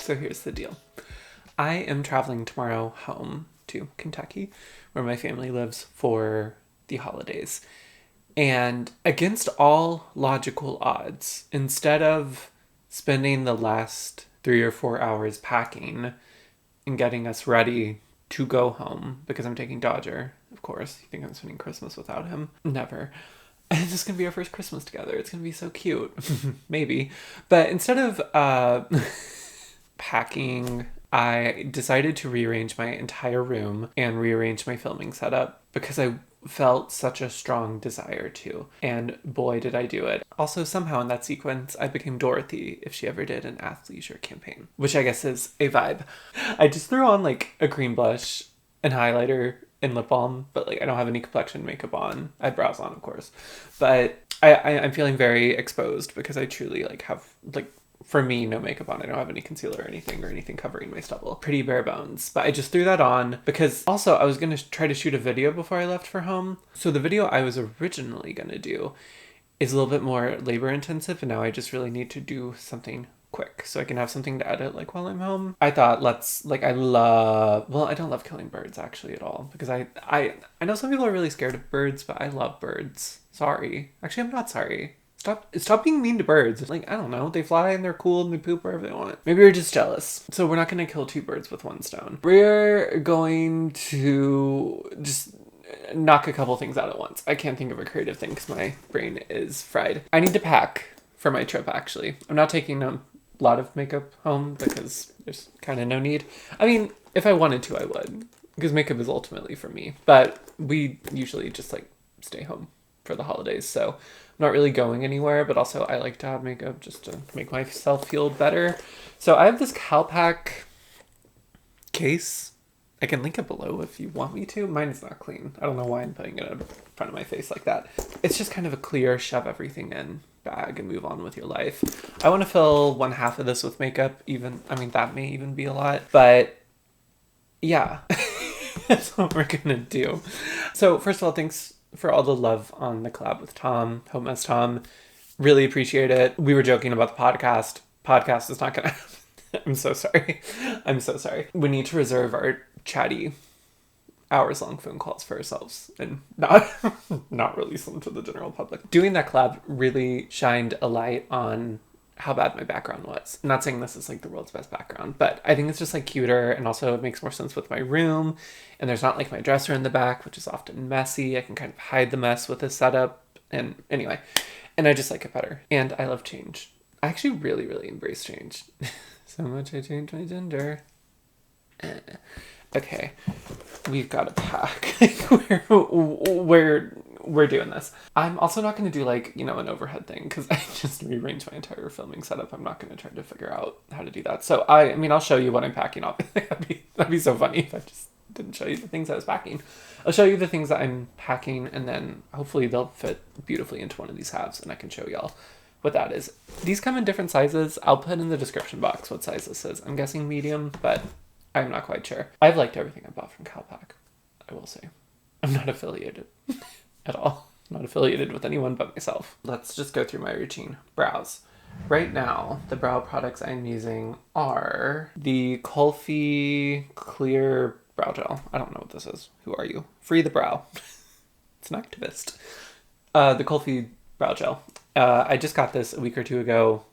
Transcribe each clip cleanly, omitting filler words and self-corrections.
So here's the deal. I am traveling tomorrow home to Kentucky, where my family lives, for the holidays. And against all logical odds, instead of spending the last 3 or 4 hours packing and getting us ready to go home, because I'm taking Dodger, of course. You think I'm spending Christmas without him? Never. And this is going to be our first Christmas together. It's going to be so cute. Maybe. But instead of packing, I decided to rearrange my entire room and rearrange my filming setup because I felt such a strong desire to. And boy, did I do it. Also, somehow in that sequence, I became Dorothy if she ever did an athleisure campaign, which I guess is a vibe. I just threw on like a cream blush and highlighter and lip balm, but like I don't have any complexion makeup on. I have brows on, of course, but I'm feeling very exposed because I truly like have like, for me, no makeup on. I don't have any concealer or anything covering my stubble. Pretty bare bones. But I just threw that on because also I was going to try to shoot a video before I left for home. So the video I was originally going to do is a little bit more labor intensive, and now I just really need to do something quick so I can have something to edit like while I'm home. I thought I don't love killing birds actually at all, because I know some people are really scared of birds, but I love birds. Sorry. Actually, I'm not sorry. Stop being mean to birds. Like, I don't know. They fly and they're cool and they poop wherever they want. Maybe we're just jealous. So we're not going to kill 2 birds with 1 stone. We're going to just knock a couple things out at once. I can't think of a creative thing because my brain is fried. I need to pack for my trip, actually. I'm not taking a lot of makeup home because there's kind of no need. I mean, if I wanted to, I would, because makeup is ultimately for me. But we usually just like stay home for the holidays, so I'm not really going anywhere, but also I like to have makeup just to make myself feel better. So I have this CALPAK case. I can link it below if you want me to. Mine is not clean. I don't know why I'm putting it in front of my face like that. It's just kind of a clear, shove everything in bag and move on with your life. I want to fill 1/2 of this with makeup, that may even be a lot, but yeah, that's what we're gonna do. So first of all, thanks for all the love on the collab with Tom. Hope Mess Tom. Really appreciate it. We were joking about the podcast. Podcast is not gonna happen. I'm so sorry. I'm so sorry. We need to reserve our chatty hours-long phone calls for ourselves and not release them to the general public. Doing that collab really shined a light on how bad my background was. I'm not saying this is like the world's best background, but I think it's just like cuter, and also it makes more sense with my room, and there's not like my dresser in the back, which is often messy. I can kind of hide the mess with this setup, and anyway, and I just like it better. And I love change. I actually really, really embrace change. So much I changed my gender. Okay, we've got to pack. We're doing this. I'm also not going to do like, an overhead thing, because I just rearranged my entire filming setup. I'm not going to try to figure out how to do that. So I'll show you what I'm packing up. That'd be so funny if I just didn't show you the things I was packing. I'll show you the things that I'm packing, and then hopefully they'll fit beautifully into one of these halves, and I can show y'all what that is. These come in different sizes. I'll put in the description box what size this is. I'm guessing medium, but I'm not quite sure. I've liked everything I bought from CALPAK, I will say. I'm not affiliated at all. I'm not affiliated with anyone but myself. Let's just go through my routine. Brows. Right now, the brow products I'm using are the KULFI Clear Brow Gel. I don't know what this is. Who are you? Free the brow. It's an activist. The KULFI Brow Gel. I just got this a week or 2 ago.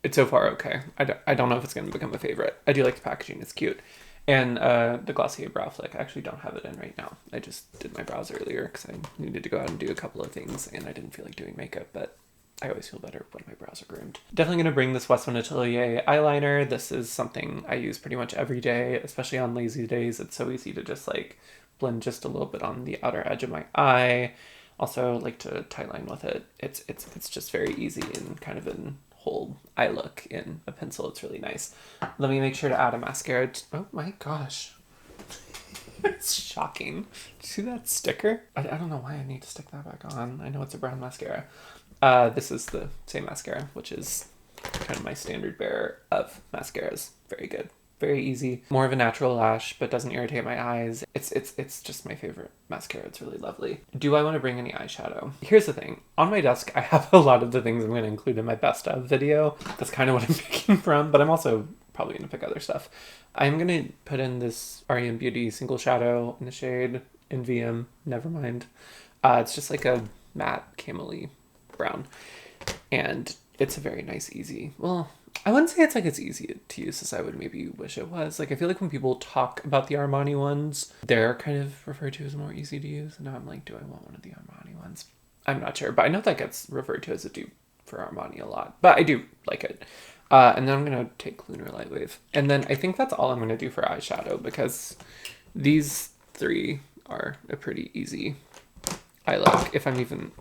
It's so far okay. I don't know if it's going to become a favorite. I do like the packaging. It's cute. And the Glossier Brow Flick. I actually don't have it in right now. I just did my brows earlier because I needed to go out and do a couple of things, and I didn't feel like doing makeup, but I always feel better when my brows are groomed. Definitely going to bring this WESTMAN ATELIER eyeliner. This is something I use pretty much every day, especially on lazy days. It's so easy to just like blend just a little bit on the outer edge of my eye. Also like to tie line with it. It's just very easy and kind of an whole eye look in a pencil. It's really nice. Let me make sure to add a mascara. Oh my gosh. It's shocking. Did you see that sticker? I don't know why I need to stick that back on. I know it's a brown mascara. This is the same mascara, which is kind of my standard bearer of mascaras. Very good. Very easy. More of a natural lash, but doesn't irritate my eyes. It's just my favorite mascara. It's really lovely. Do I want to bring any eyeshadow? Here's the thing. On my desk, I have a lot of the things I'm going to include in my best of video. That's kind of what I'm picking from, but I'm also probably gonna pick other stuff. I'm gonna put in this R.E.M Beauty single shadow in the shade NVM, never mind. It's just like a matte camely brown, and it's a very nice, easy, well, I wouldn't say it's like as easy to use as I would maybe wish it was. Like, I feel like when people talk about the Armani ones, they're kind of referred to as more easy to use, and now I'm like, do I want one of the Armani ones? I'm not sure, but I know that gets referred to as a dupe for Armani a lot, but I do like it. And then I'm gonna take Lunar Lightwave, and then I think that's all I'm gonna do for eyeshadow, because these three are a pretty easy eye look. If I'm even,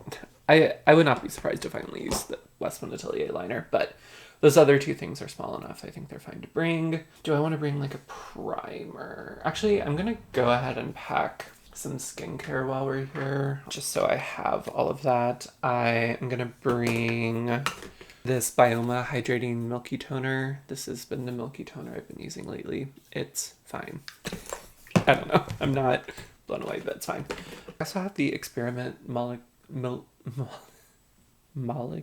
I would not be surprised if I only use the Westman Atelier liner, but those other two things are small enough. I think they're fine to bring. Do I want to bring like a primer? Actually, I'm gonna go ahead and pack some skincare while we're here, just so I have all of that. I am gonna bring this BYOMA Hydrating Milky Toner. This has been the Milky Toner I've been using lately. It's fine. I don't know. I'm not blown away, but it's fine. I also have the Experiment molecular mesh.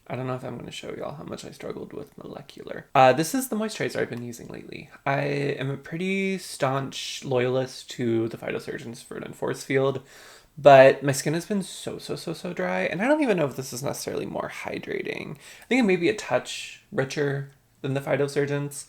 I don't know if I'm going to show y'all how much I struggled with molecular. This is the moisturizer I've been using lately. I am a pretty staunch loyalist to the Phytosurgence Verdant Force Field, but my skin has been so dry, and I don't even know if this is necessarily more hydrating. I think it may be a touch richer than the Phytosurgence,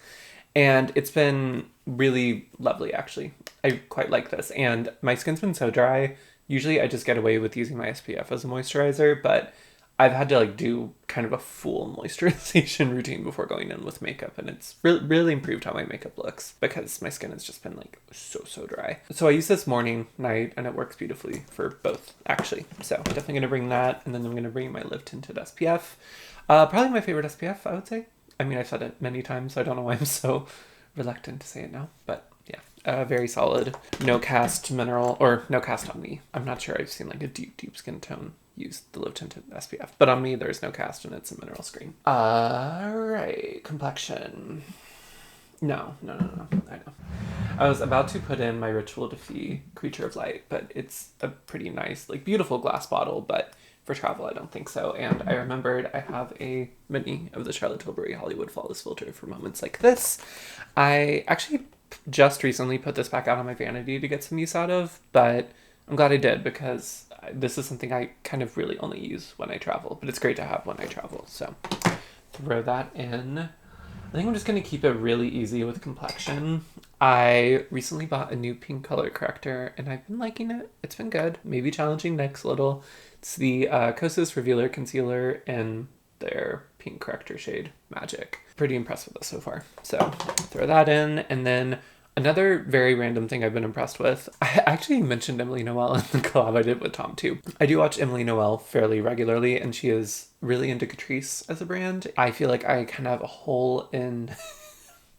and it's been really lovely, actually. I quite like this, and my skin's been so dry. Usually I just get away with using my SPF as a moisturizer, but I've had to like do kind of a full moisturization routine before going in with makeup, and it's really improved how my makeup looks because my skin has just been like so dry. So I use this morning, night, and it works beautifully for both, actually. So I'm definitely going to bring that, and then I'm going to bring my Live Tinted SPF. Probably my favorite SPF, I would say. I mean, I've said it many times, so I don't know why I'm so reluctant to say it now, but yeah, very solid. No cast mineral, or no cast on me. I'm not sure I've seen like a deep skin tone use the Live Tinted SPF, but on me there's no cast and it's a mineral screen. Alright, complexion. No, I know. I was about to put in my Ritual Defy Creature of Light, but it's a pretty nice, like beautiful glass bottle, but for travel I don't think so. And I remembered I have a mini of the Charlotte Tilbury Hollywood Flawless Filter for moments like this. I actually just recently put this back out on my vanity to get some use out of, but I'm glad I did because this is something I kind of really only use when I travel, but it's great to have when I travel. So throw that in. I think I'm just going to keep it really easy with complexion. I recently bought a new pink color corrector and I've been liking it. It's been good. Maybe challenging next a little. It's the KOSAS Revealer Concealer in their pink corrector shade Magic. Pretty impressed with this so far. So throw that in, and then another very random thing I've been impressed with. I actually mentioned Emily Noel in the collab I did with Tom too. I do watch Emily Noel fairly regularly, and she is really into Catrice as a brand. I feel like I kind of have a hole in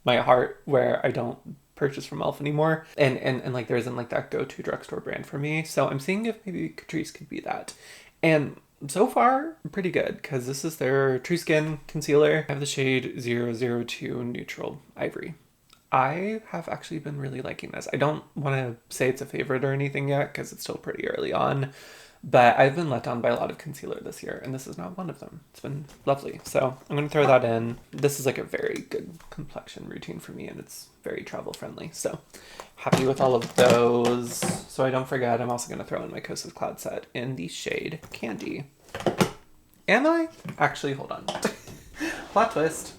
my heart where I don't purchase from e.l.f. anymore, and like there isn't like that go-to drugstore brand for me. So I'm seeing if maybe Catrice could be that. And so far, pretty good, because this is their True Skin Concealer. I have the shade 002 Neutral Ivory. I have actually been really liking this. I don't want to say it's a favorite or anything yet, because it's still pretty early on, but I've been let down by a lot of concealer this year, and this is not one of them. It's been lovely. So I'm going to throw that in. This is like a very good complexion routine for me, and it's very travel friendly. So happy with all of those. So I don't forget, I'm also going to throw in my KOSAS Cloud Set in the shade Candy. Am I? Actually, hold on. Plot twist.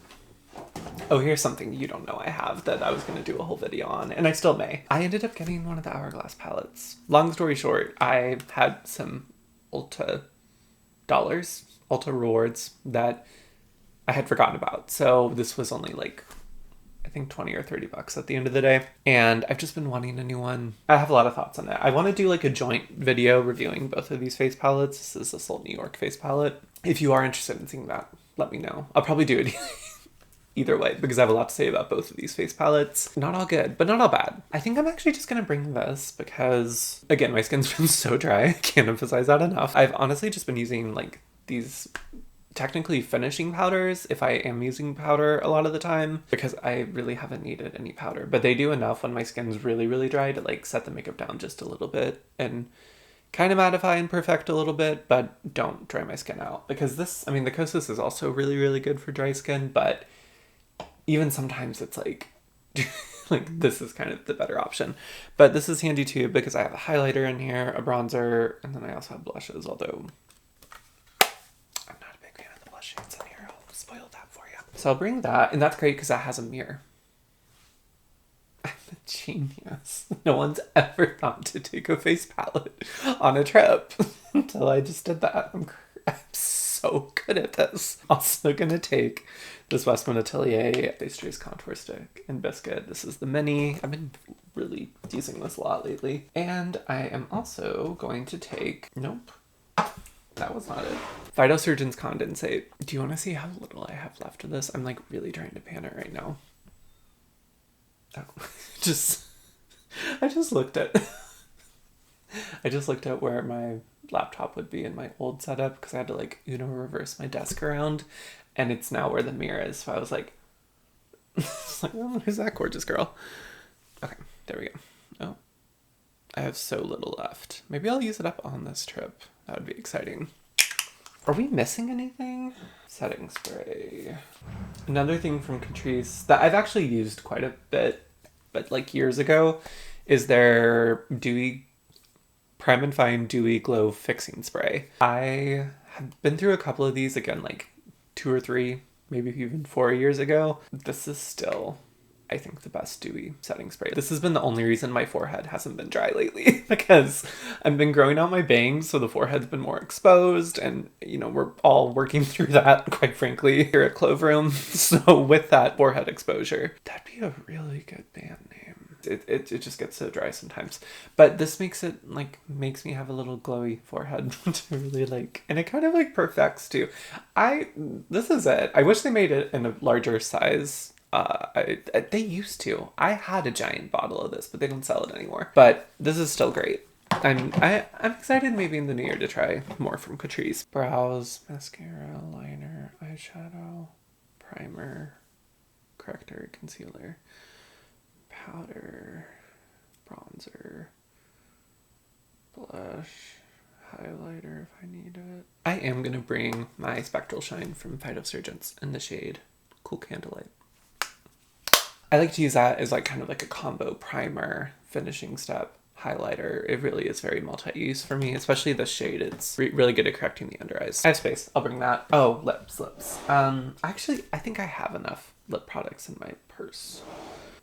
Oh, here's something you don't know I have that I was going to do a whole video on, and I still may. I ended up getting one of the Hourglass palettes. Long story short, I had some Ulta rewards that I had forgotten about. So this was only like, I think 20 or 30 bucks at the end of the day. And I've just been wanting a new one. I have a lot of thoughts on it. I want to do like a joint video reviewing both of these face palettes. This is the Soul New York face palette. If you are interested in seeing that, let me know. I'll probably do it either way, because I have a lot to say about both of these face palettes. Not all good, but not all bad. I think I'm actually just gonna bring this because, again, my skin's been so dry. I can't emphasize that enough. I've honestly just been using like these technically finishing powders if I am using powder a lot of the time, because I really haven't needed any powder, but they do enough when my skin's really dry to like set the makeup down just a little bit and kind of mattify and perfect a little bit, but don't dry my skin out. Because this, I mean, the KOSAS is also really, really good for dry skin, but even sometimes it's like, like this is kind of the better option. But this is handy too because I have a highlighter in here, a bronzer, and then I also have blushes, although I'm not a big fan of the blush shades in here. I'll spoil that for you. So I'll bring that, and that's great because that has a mirror. I'm a genius. No one's ever thought to take a face palette on a trip until I just did that. I'm so good at this. Also gonna take this WESTMAN Atelier Face Trace Contour Stick in Biscuit. This is the mini. I've been really using this a lot lately. And I am also going to take, nope, that was not it. Phytosurgence Condensate. Do you want to see how little I have left of this? I'm like really trying to pan it right now. Oh, I just looked at where my laptop would be in my old setup because I had to like reverse my desk around, and it's now where the mirror is. So I was like, oh, who's that gorgeous girl? Okay, there we go. Oh, I have so little left. Maybe I'll use it up on this trip. That would be exciting. Are we missing anything? Setting spray. Another thing from Catrice that I've actually used quite a bit, but like years ago, is their Prime and Fine Dewy Glow Fixing Spray. I have been through a couple of these again, like 2 or 3, maybe even 4 years ago. This is still, I think, the best dewy setting spray. This has been the only reason my forehead hasn't been dry lately because I've been growing out my bangs, so the forehead's been more exposed, and we're all working through that, quite frankly, here at Clove Room. So with that forehead exposure, that'd be a really good band name. It just gets so dry sometimes, but this makes me have a little glowy forehead to really like, and it kind of like perfects too. This is it. I wish they made it in a larger size. They used to. I had a giant bottle of this, but they don't sell it anymore. But this is still great. I'm excited maybe in the new year to try more from Catrice. Brows, mascara, liner, eyeshadow, primer, corrector, concealer, powder, bronzer, blush, highlighter if I need it. I am going to bring my Spectral Shine from Phytosurgence in the shade Cool Candlelight. I like to use that as like kind of like a combo primer, finishing step, highlighter. It really is very multi-use for me, especially this shade. It's really good at correcting the under eyes. I have space. I'll bring that. Oh, lips. Actually, I think I have enough lip products in my purse.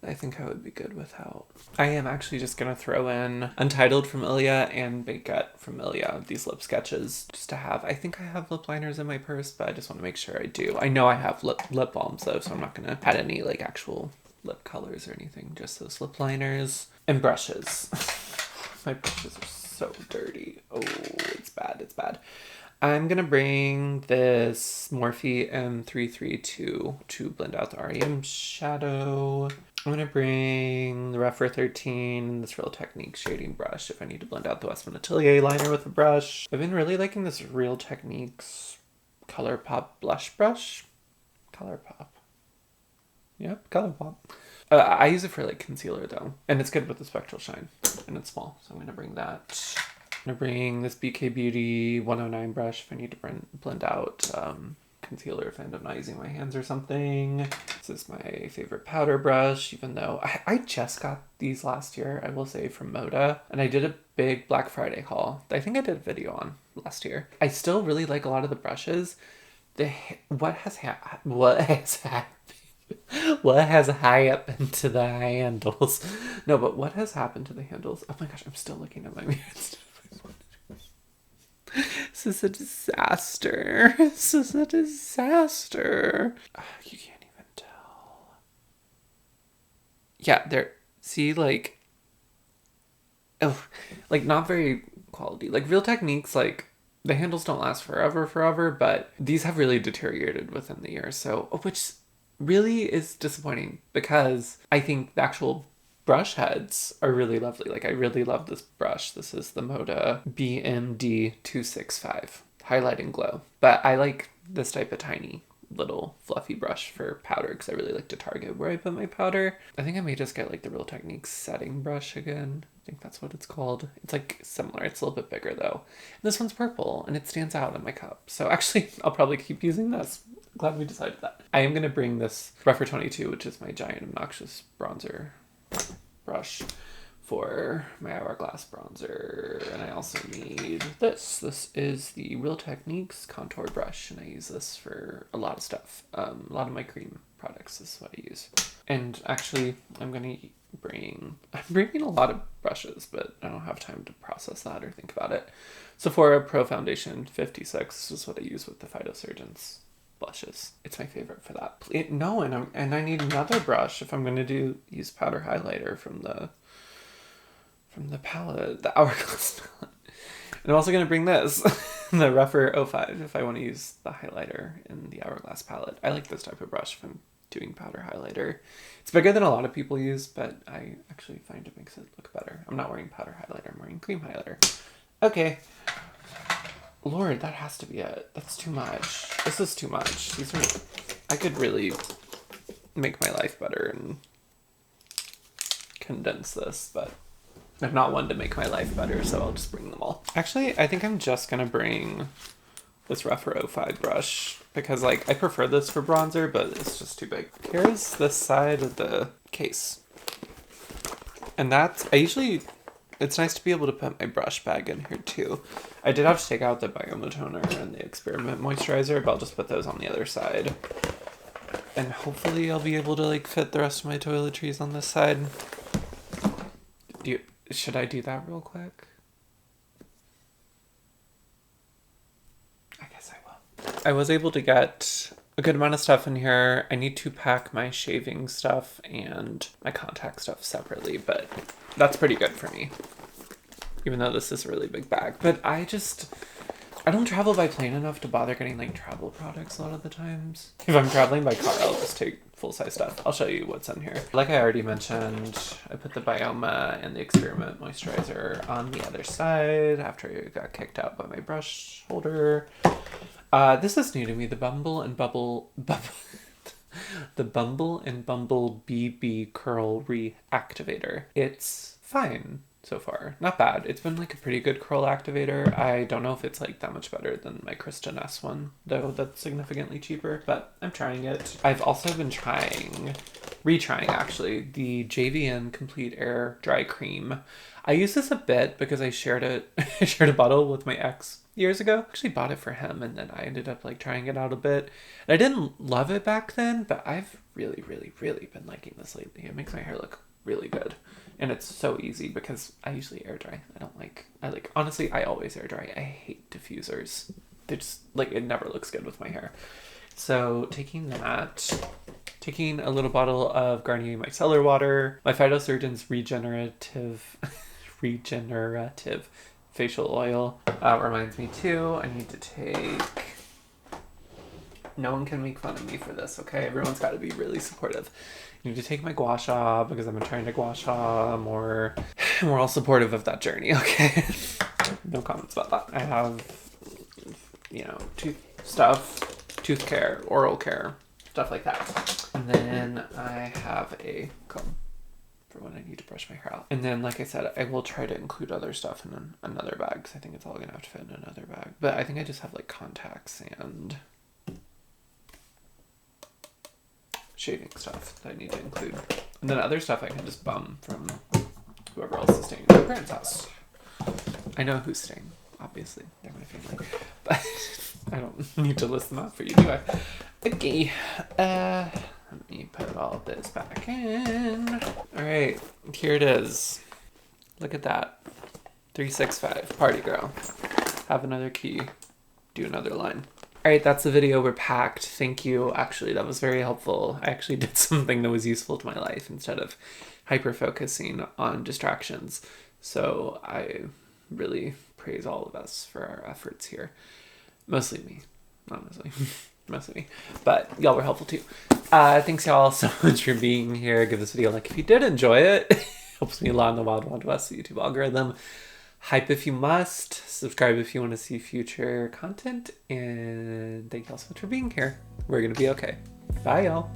I think I would be good without. I am actually just going to throw in Untitled from Ilia and Baguette from Ilia, these lip sketches, just to have. I think I have lip liners in my purse, but I just want to make sure I do. I know I have lip balms though, so I'm not going to add any like actual lip colors or anything, just those lip liners. And brushes. My brushes are so dirty. Oh, it's bad. I'm going to bring this Morphe M332 to blend out the R.E.M shadow. I'm going to bring the Rephr 13, this Real Techniques shading brush if I need to blend out the WESTMAN Atelier liner with a brush. I've been really liking this Real Techniques ColourPop blush brush. ColourPop. Yep, ColourPop. I use it for like concealer though, and it's good with the Spectral Shine, and it's small, so I'm going to bring that. I'm going to bring this BK Beauty 109 brush if I need to blend out concealer if I end up not using my hands or something. This is my favorite powder brush, even though I just got these last year, I will say, from Moda, and I did a big Black Friday haul that I think I did a video on last year. I still really like a lot of the brushes. What has happened to the handles? No, but what has happened to the handles? Oh my gosh, I'm still looking at my mirror. This is a disaster. You can't even tell. Yeah, they're, see, like, oh, like not very quality. Like Real Techniques, like the handles don't last forever, but these have really deteriorated within the year. So, which really is disappointing because I think the actual brush heads are really lovely. Like I really love this brush. This is the Moda BMD 265 Highlight and Glow. But I like this type of tiny little fluffy brush for powder because I really like to target where I put my powder. I think I may just get like the Real Techniques setting brush again. I think that's what it's called. It's like similar. It's a little bit bigger though. And this one's purple and it stands out in my cup. So actually I'll probably keep using this. Glad we decided that. I am going to bring this Rougher 22, which is my giant obnoxious bronzer brush, for my Hourglass bronzer. And I also need this. This is the Real Techniques contour brush, and I use this for a lot of stuff. A lot of my cream products is what I use. And actually, I'm bringing a lot of brushes, but I don't have time to process that or think about it. Sephora Pro Foundation 56 this is what I use with the Phytosurgence blushes. It's my favorite for that. No, and I need another brush if I'm going to use powder highlighter from the palette, the Hourglass palette. And I'm also going to bring this, the Rougher 05, if I want to use the highlighter in the Hourglass palette. I like this type of brush if I'm doing powder highlighter. It's bigger than a lot of people use, but I actually find it makes it look better. I'm not wearing powder highlighter, I'm wearing cream highlighter. Okay. Lord, that has to be it. That's too much. This is too much. I could really make my life better and condense this, but I'm not one to make my life better, so I'll just bring them all. Actually, I think I'm just gonna bring this Rougher 05 brush because like I prefer this for bronzer, but it's just too big. Here's this side of the case. And it's nice to be able to put my brush bag in here too. I did have to take out the BYOMA toner and the Experiment moisturizer, but I'll just put those on the other side. And hopefully I'll be able to like fit the rest of my toiletries on this side. Should I do that real quick? I guess I will. I was able to get a good amount of stuff in here. I need to pack my shaving stuff and my contact stuff separately, but that's pretty good for me. Even though this is a really big bag. But I don't travel by plane enough to bother getting like travel products a lot of the times. If I'm traveling by car, I'll just take full-size stuff. I'll show you what's in here. Like I already mentioned, I put the BYOMA and the Experiment moisturizer on the other side after it got kicked out by my brush holder. This is new to me, the Bumble and Bumble BB Curl Reactivator. It's fine so far. Not bad. It's been like a pretty good curl activator. I don't know if it's like that much better than my Kristen S one, though that's significantly cheaper, but I'm trying it. I've also been retrying actually, the JVN Complete Air Dry Cream. I use this a bit because I shared a bottle with my ex years ago. I actually bought it for him and then I ended up like trying it out a bit. And I didn't love it back then, but I've really been liking this lately. It makes my hair look really good. And it's so easy because I usually air dry. Honestly, I always air dry. I hate diffusers. They just, like, it never looks good with my hair. So taking a little bottle of Garnier Micellar water, my Phytosurgence regenerative facial oil. Reminds me too, I need to take... No one can make fun of me for this, okay? Everyone's got to be really supportive. I need to take my gua sha because I've been trying to gua sha more. We're all supportive of that journey, okay? No comments about that. I have, tooth care, oral care, stuff like that. And then I have a comb for when I need to brush my hair out. And then, like I said, I will try to include other stuff in another bag because I think it's all going to have to fit in another bag. But I think I just have like contacts and shaving stuff that I need to include. And then other stuff I can just bum from whoever else is staying at my parents' house. I know who's staying, obviously. They're my family. But I don't need to list them out for you, do I? Okay. Let me put all of this back in. Alright, here it is. Look at that. 365. Party girl. Have another key. Do another line. Alright, that's the video. We're packed. Thank you. Actually, that was very helpful. I actually did something that was useful to my life instead of hyper-focusing on distractions. So I really praise all of us for our efforts here. Mostly me. Honestly. Mostly me. But y'all were helpful too. Thanks y'all so much for being here. Give this video a like if you did enjoy it. Helps me a lot in the Wild West, the YouTube algorithm. Hype if you must. Subscribe if you want to see future content. And thank you all so much for being here. We're gonna be okay. Bye, y'all.